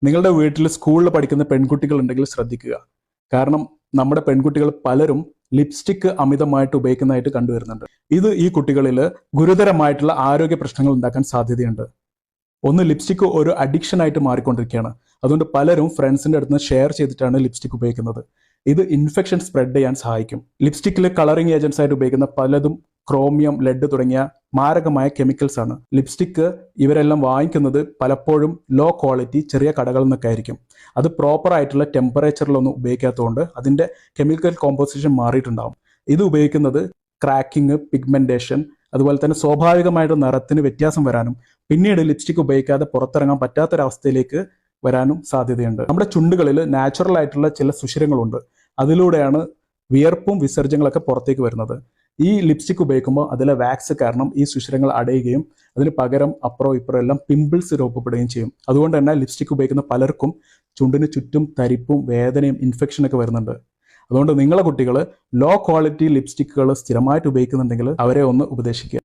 നിങ്ങളുടെ വീട്ടിൽ സ്കൂളിൽ പഠിക്കുന്ന പെൺകുട്ടികൾ ഉണ്ടെങ്കിൽ ശ്രദ്ധിക്കുക. കാരണം നമ്മുടെ പെൺകുട്ടികൾ പലരും ലിപ്സ്റ്റിക് അമിതമായിട്ട് ഉപയോഗിക്കുന്നതായിട്ട് കണ്ടുവരുന്നുണ്ട്. ഇത് ഈ കുട്ടികളിൽ ഗുരുതരമായിട്ടുള്ള ആരോഗ്യ പ്രശ്നങ്ങൾ ഉണ്ടാക്കാൻ സാധ്യതയുണ്ട്. ഒന്ന്, ലിപ്സ്റ്റിക് ഒരു അഡിക്ഷൻ ആയിട്ട് മാറിക്കൊണ്ടിരിക്കുകയാണ്. അതുകൊണ്ട് പലരും ഫ്രണ്ട്സിന്റെ അടുത്ത് നിന്ന് ഷെയർ ചെയ്തിട്ടാണ് ലിപ്സ്റ്റിക് ഉപയോഗിക്കുന്നത്. ഇത് ഇൻഫെക്ഷൻ സ്പ്രെഡ് ചെയ്യാൻ സഹായിക്കും. ലിപ്സ്റ്റിക്കിൽ കളറിംഗ് ഏജൻസ് ആയിട്ട് ഉപയോഗിക്കുന്ന പലതും ക്രോമിയം, ലെഡ് തുടങ്ങിയ മാരകമായ കെമിക്കൽസ് ആണ്. ലിപ്സ്റ്റിക്ക് ഇവരെല്ലാം വാങ്ങിക്കുന്നത് പലപ്പോഴും ലോ ക്വാളിറ്റി ചെറിയ കടകളിൽ നിന്നൊക്കെ ആയിരിക്കും. അത് പ്രോപ്പർ ആയിട്ടുള്ള ടെമ്പറേച്ചറിലൊന്നും ഉപയോഗിക്കാത്തതുകൊണ്ട് അതിന്റെ കെമിക്കൽ കോമ്പോസിഷൻ മാറിയിട്ടുണ്ടാവും. ഇത് ഉപയോഗിക്കുന്നത് ക്രാക്കിംഗ്, പിഗ്മെന്റേഷൻ, അതുപോലെ തന്നെ സ്വാഭാവികമായിട്ട് നിറത്തിന് വ്യത്യാസം വരാനും പിന്നീട് ലിപ്സ്റ്റിക് ഉപയോഗിക്കാതെ പുറത്തിറങ്ങാൻ പറ്റാത്തൊരവസ്ഥയിലേക്ക് വരാനും സാധ്യതയുണ്ട്. നമ്മുടെ ചുണ്ടുകളിൽ നാച്ചുറൽ ആയിട്ടുള്ള ചില സുഷിരങ്ങളുണ്ട്. അതിലൂടെയാണ് വിയർപ്പും വിസർജ്യങ്ങളൊക്കെ പുറത്തേക്ക് വരുന്നത്. ഈ ലിപ്സ്റ്റിക് ഉപയോഗിക്കുമ്പോൾ അതിലെ വാക്സ് കാരണം ഈ സുഷിരങ്ങൾ അടയുകയും അതിന് പകരം അപ്പുറം ഇപ്പുറം എല്ലാം പിമ്പിൾസ് രൂപപ്പെടുകയും ചെയ്യും. അതുകൊണ്ട് തന്നെ ലിപ്സ്റ്റിക് ഉപയോഗിക്കുന്ന പലർക്കും ചുണ്ടിന് ചുറ്റും തരിപ്പും വേദനയും ഇൻഫെക്ഷനൊക്കെ വരുന്നുണ്ട്. അതുകൊണ്ട് നിങ്ങളെ കുട്ടികൾ ലോ ക്വാളിറ്റി ലിപ്സ്റ്റിക്കുകൾ സ്ഥിരമായിട്ട് ഉപയോഗിക്കുന്നുണ്ടെങ്കിൽ അവരെ ഒന്ന് ഉപദേശിക്കുക.